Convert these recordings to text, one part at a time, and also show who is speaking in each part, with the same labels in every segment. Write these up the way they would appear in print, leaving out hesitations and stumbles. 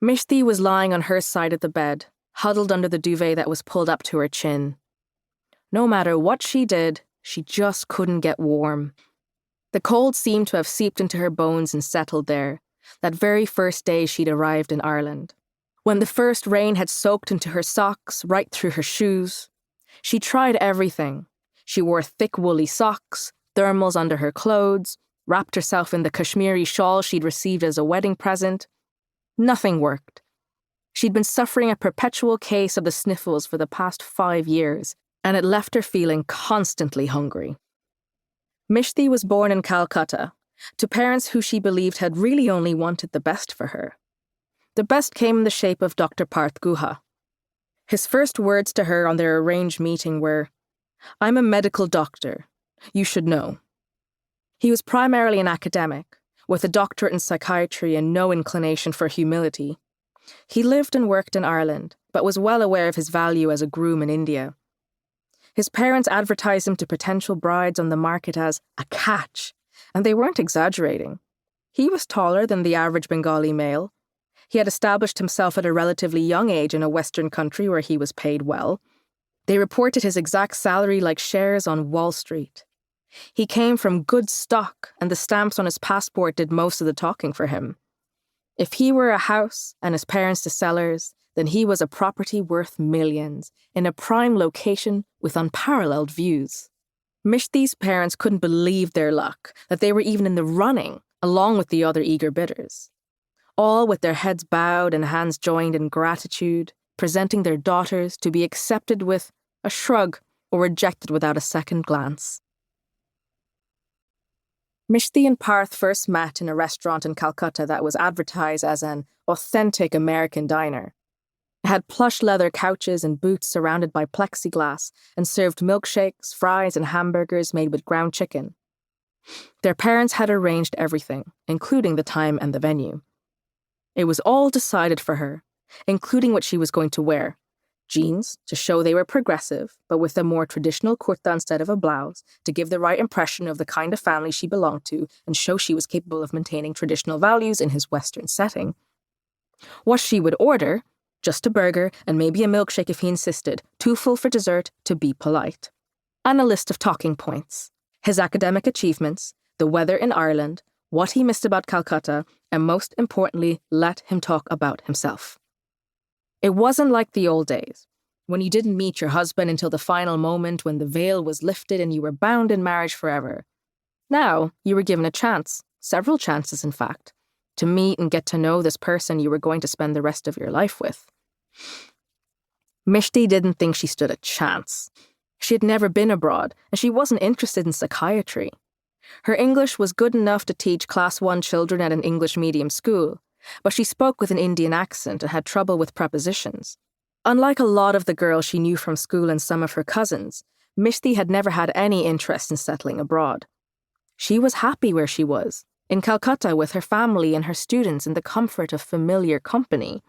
Speaker 1: Mishti was lying on her side of the bed, huddled under the duvet that was pulled up to her chin. No matter what she did, she just couldn't get warm. The cold seemed to have seeped into her bones and settled there, that very first day she'd arrived in Ireland. When the first rain had soaked into her socks, right through her shoes. She tried everything. She wore thick woolly socks, thermals under her clothes, wrapped herself in the Kashmiri shawl she'd received as a wedding present. Nothing worked. She'd been suffering a perpetual case of the sniffles for the past 5 years, and it left her feeling constantly hungry. Mishti was born in Calcutta, to parents who she believed had really only wanted the best for her. The best came in the shape of Dr. Parth Guha. His first words to her on their arranged meeting were, "I'm a medical doctor. You should know." He was primarily an academic, with a doctorate in psychiatry and no inclination for humility. He lived and worked in Ireland, but was well aware of his value as a groom in India. His parents advertised him to potential brides on the market as a catch, and they weren't exaggerating. He was taller than the average Bengali male. He had established himself at a relatively young age in a Western country where he was paid well. They reported his exact salary like shares on Wall Street. He came from good stock, and the stamps on his passport did most of the talking for him. If he were a house and his parents the sellers, then he was a property worth millions, in a prime location with unparalleled views. Mishti's parents couldn't believe their luck, that they were even in the running, along with the other eager bidders. All with their heads bowed and hands joined in gratitude, presenting their daughters to be accepted with a shrug or rejected without a second glance. Mishti and Parth first met in a restaurant in Calcutta that was advertised as an authentic American diner. It had plush leather couches and booths surrounded by plexiglass and served milkshakes, fries, and hamburgers made with ground chicken. Their parents had arranged everything, including the time and the venue. It was all decided for her, including what she was going to wear. Jeans, to show they were progressive, but with a more traditional kurta instead of a blouse, to give the right impression of the kind of family she belonged to and show she was capable of maintaining traditional values in his Western setting. What she would order, just a burger and maybe a milkshake if he insisted, too full for dessert to be polite. And a list of talking points. His academic achievements, the weather in Ireland, what he missed about Calcutta, and most importantly, let him talk about himself. It wasn't like the old days, when you didn't meet your husband until the final moment when the veil was lifted and you were bound in marriage forever. Now, you were given a chance, several chances in fact, to meet and get to know this person you were going to spend the rest of your life with. Mishti didn't think she stood a chance. She had never been abroad, and she wasn't interested in psychiatry. Her English was good enough to teach Class 1 children at an English medium school, but she spoke with an Indian accent and had trouble with prepositions. Unlike a lot of the girls she knew from school and some of her cousins, Mishti had never had any interest in settling abroad. She was happy where she was, in Calcutta with her family and her students in the comfort of familiar company.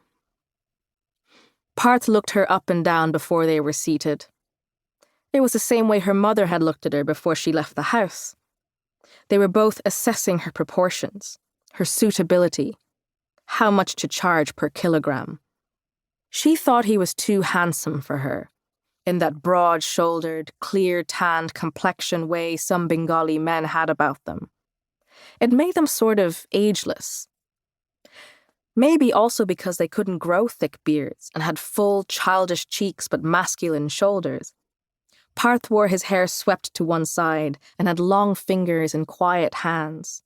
Speaker 1: Parth looked her up and down before they were seated. It was the same way her mother had looked at her before she left the house. They were both assessing her proportions, her suitability, how much to charge per kilogram. She thought he was too handsome for her, in that broad-shouldered, clear-tanned complexion way some Bengali men had about them. It made them sort of ageless. Maybe also because they couldn't grow thick beards and had full, childish cheeks but masculine shoulders. Parth wore his hair swept to one side and had long fingers and quiet hands.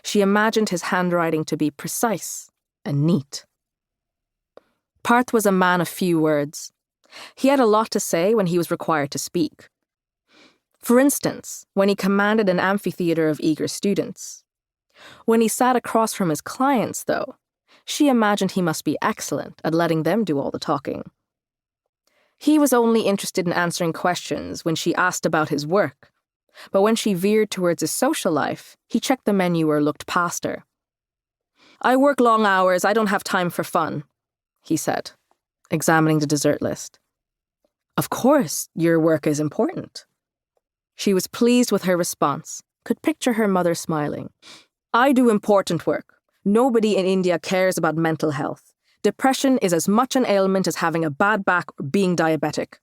Speaker 1: She imagined his handwriting to be precise and neat. Parth was a man of few words. He had a lot to say when he was required to speak. For instance, when he commanded an amphitheater of eager students. When he sat across from his clients, though, she imagined he must be excellent at letting them do all the talking. He was only interested in answering questions when she asked about his work, but when she veered towards his social life, he checked the menu or looked past her. "I work long hours, I don't have time for fun," he said, examining the dessert list. "Of course, your work is important." She was pleased with her response, could picture her mother smiling. "I do important work. Nobody in India cares about mental health. Depression is as much an ailment as having a bad back or being diabetic.